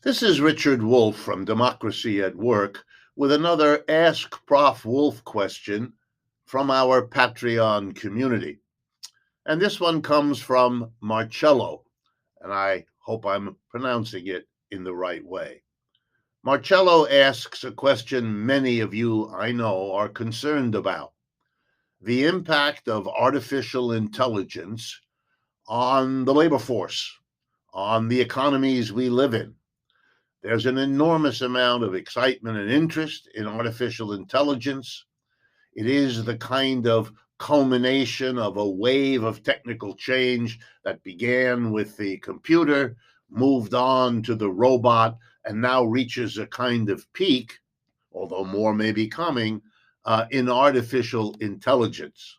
This is Richard Wolff from Democracy at Work with another Ask Prof. Wolff question from our Patreon community. And this one comes from Marcello, and I hope I'm pronouncing it in the right way. Marcello asks a question many of you I know are concerned about: the impact of artificial intelligence on the labor force, on the economies we live in. There's an enormous amount of excitement and interest in artificial intelligence. It is the kind of culmination of a wave of technical change that began with the computer, moved on to the robot, and now reaches a kind of peak, although more may be coming, in artificial intelligence.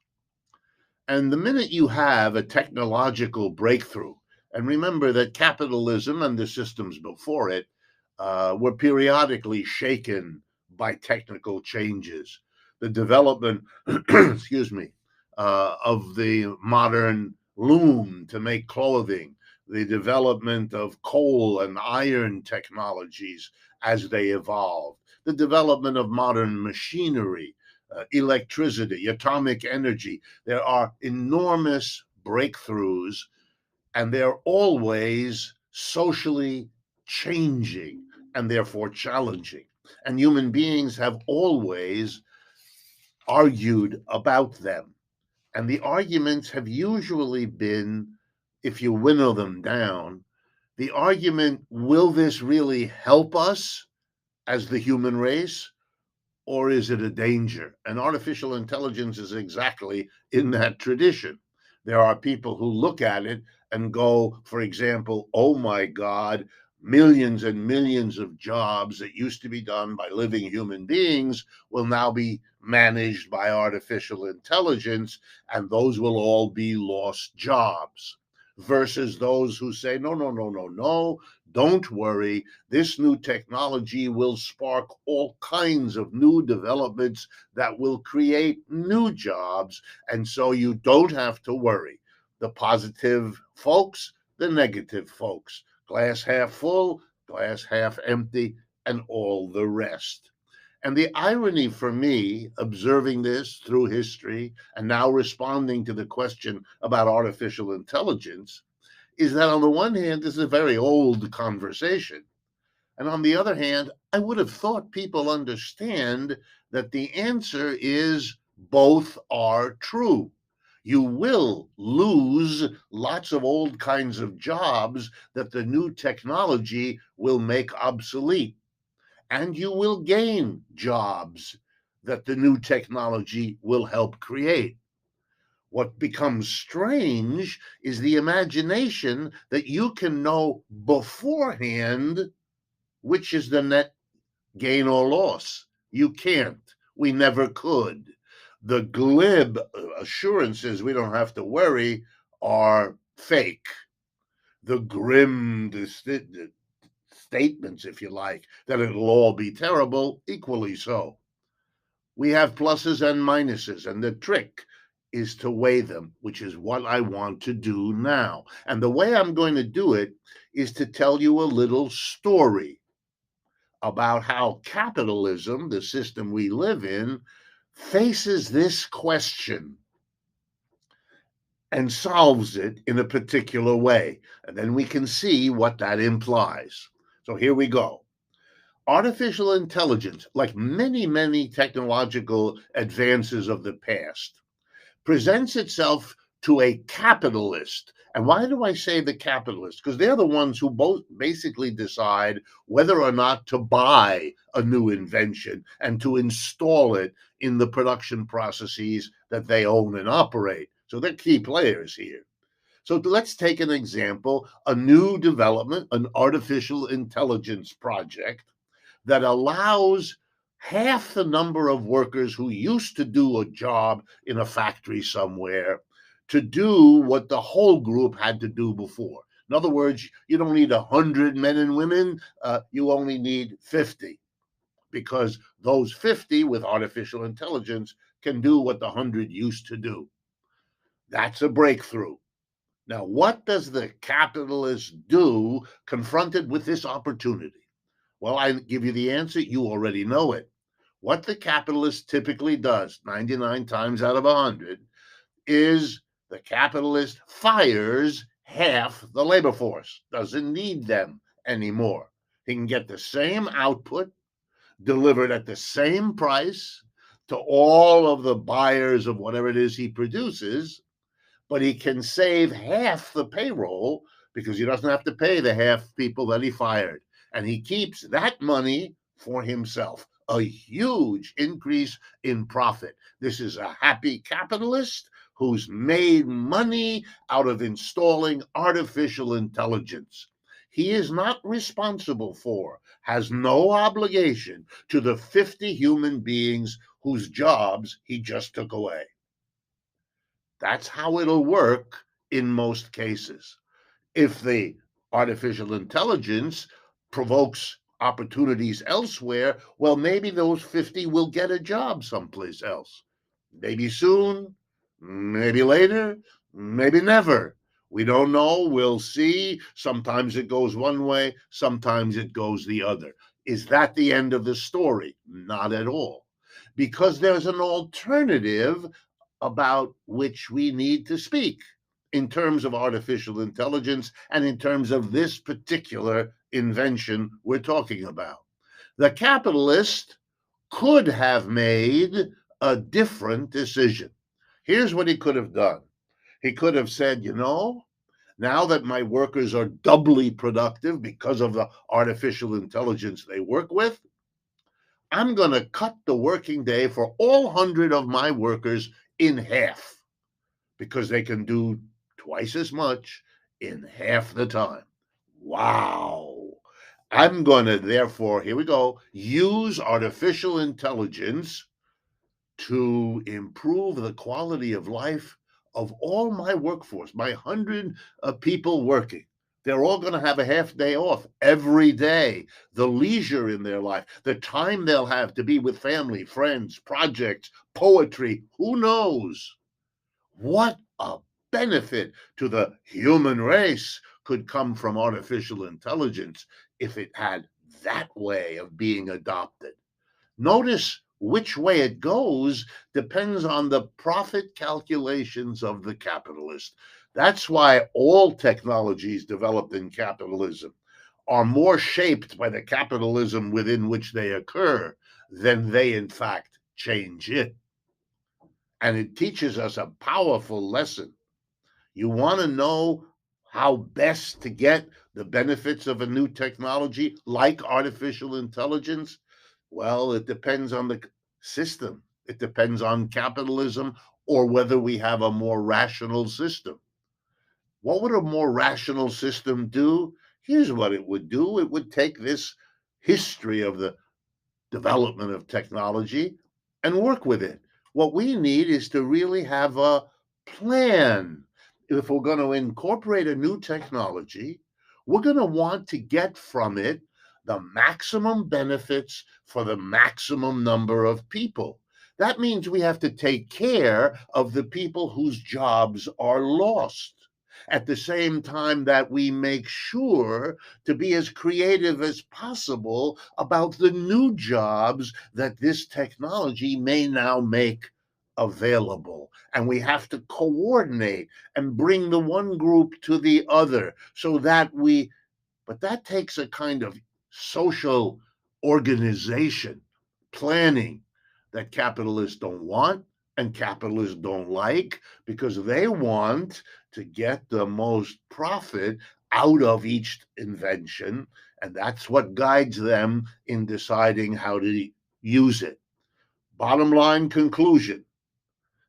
And the minute you have a technological breakthrough, and remember that capitalism and the systems before it were periodically shaken by technical changes. The development, excuse me, of the modern loom to make clothing, the development of coal and iron technologies as they evolved, the development of modern machinery, electricity, atomic energy. There are enormous breakthroughs, and they're always socially changing and therefore challenging. And human beings have always argued about them. And the arguments have usually been, if you winnow them down, the argument: will this really help us as the human race, or is it a danger? And artificial intelligence is exactly in that tradition. There are people who look at it and go, for example, oh my God, millions and millions of jobs that used to be done by living human beings will now be managed by artificial intelligence, and those will all be lost jobs. Versus those who say, no, no, no, no, no, don't worry. This new technology will spark all kinds of new developments that will create new jobs. And so you don't have to worry. The positive folks, the negative folks, glass half full, glass half empty, and all the rest. And the irony for me, observing this through history and now responding to the question about artificial intelligence, is that on the one hand, this is a very old conversation. And on the other hand, I would have thought people understand that the answer is both are true. You will lose lots of old kinds of jobs that the new technology will make obsolete. And you will gain jobs that the new technology will help create. What becomes strange is the imagination that you can know beforehand which is the net gain or loss. You can't. We never could. The glib assurances we don't have to worry are fake. The grim statements, if you like, that it'll all be terrible, equally so. We have pluses and minuses, and the trick is to weigh them, which is what I want to do now. And the way I'm going to do it is to tell you a little story about how capitalism, the system we live in, faces this question and solves it in a particular way. And then we can see what that implies. So here we go. Artificial intelligence, like many, many technological advances of the past, presents itself to a capitalist. And why do I say the capitalist? Because they're the ones who both basically decide whether or not to buy a new invention and to install it in the production processes that they own and operate. So they're key players here. So let's take an example: a new development, an artificial intelligence project that allows half the number of workers who used to do a job in a factory somewhere to do what the whole group had to do before. In other words, you don't need 100 men and women, you only need 50, because those 50 with artificial intelligence can do what the 100 used to do. That's a breakthrough. Now, what does the capitalist do confronted with this opportunity? Well, I give you the answer. You already know it. What the capitalist typically does, 99 times out of 100, is the capitalist fires half the labor force, doesn't need them anymore. He can get the same output delivered at the same price to all of the buyers of whatever it is he produces, but he can save half the payroll because he doesn't have to pay the half people that he fired. And he keeps that money for himself. A huge increase in profit. This is a happy capitalist who's made money out of installing artificial intelligence. He is not responsible for, has no obligation to the 50 human beings whose jobs he just took away. That's how it'll work in most cases. If the artificial intelligence provokes opportunities elsewhere, well, maybe those 50 will get a job someplace else. Maybe soon, maybe later, maybe never. We don't know. We'll see. Sometimes it goes one way, sometimes it goes the other. Is that the end of the story? Not at all. Because there's an alternative about which we need to speak in terms of artificial intelligence and in terms of this particular invention we're talking about. The capitalist could have made a different decision. Here's what he could have done. He could have said, now that my workers are doubly productive because of the artificial intelligence they work with, I'm going to cut the working day for all 100 of my workers in half because they can do twice as much in half the time. Wow. I'm going to, therefore, here we go, use artificial intelligence to improve the quality of life of all my workforce, my 100 people working. They're all going to have a half day off every day. The leisure in their life, the time they'll have to be with family, friends, projects, poetry, who knows? What a benefit to the human race could come from artificial intelligence if it had that way of being adopted. Notice which way it goes depends on the profit calculations of the capitalist. That's why all technologies developed in capitalism are more shaped by the capitalism within which they occur than they, in fact, change it. And it teaches us a powerful lesson. You want to know how best to get the benefits of a new technology like artificial intelligence? Well, it depends on the system. It depends on capitalism or whether we have a more rational system. What would a more rational system do? Here's what it would do. It would take this history of the development of technology and work with it. What we need is to really have a plan. If we're going to incorporate a new technology, we're going to want to get from it the maximum benefits for the maximum number of people. That means we have to take care of the people whose jobs are lost at the same time that we make sure to be as creative as possible about the new jobs that this technology may now make available. And we have to coordinate and bring the one group to the other so that but that takes a kind of social organization, planning that capitalists don't want and capitalists don't like because they want to get the most profit out of each invention. And that's what guides them in deciding how to use it. Bottom line conclusion,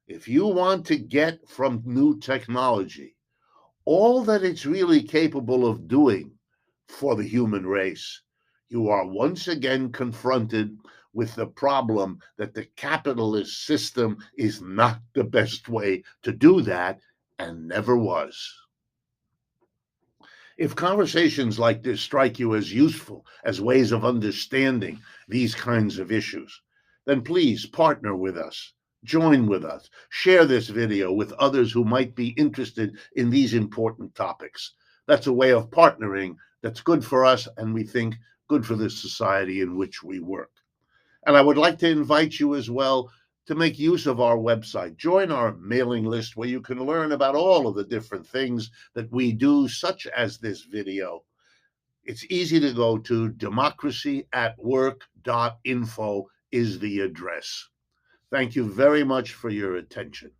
if you want to get from new technology all that it's really capable of doing for the human race, you are once again confronted with the problem that the capitalist system is not the best way to do that and never was. If conversations like this strike you as useful as ways of understanding these kinds of issues, then please partner with us Join with us. Share this video with others who might be interested in these important topics. That's a way of partnering that's good for us, and we think good for the society in which we work. And I would like to invite you as well to make use of our website. Join our mailing list where you can learn about all of the different things that we do, such as this video. It's easy to go to democracyatwork.info is the address. Thank you very much for your attention.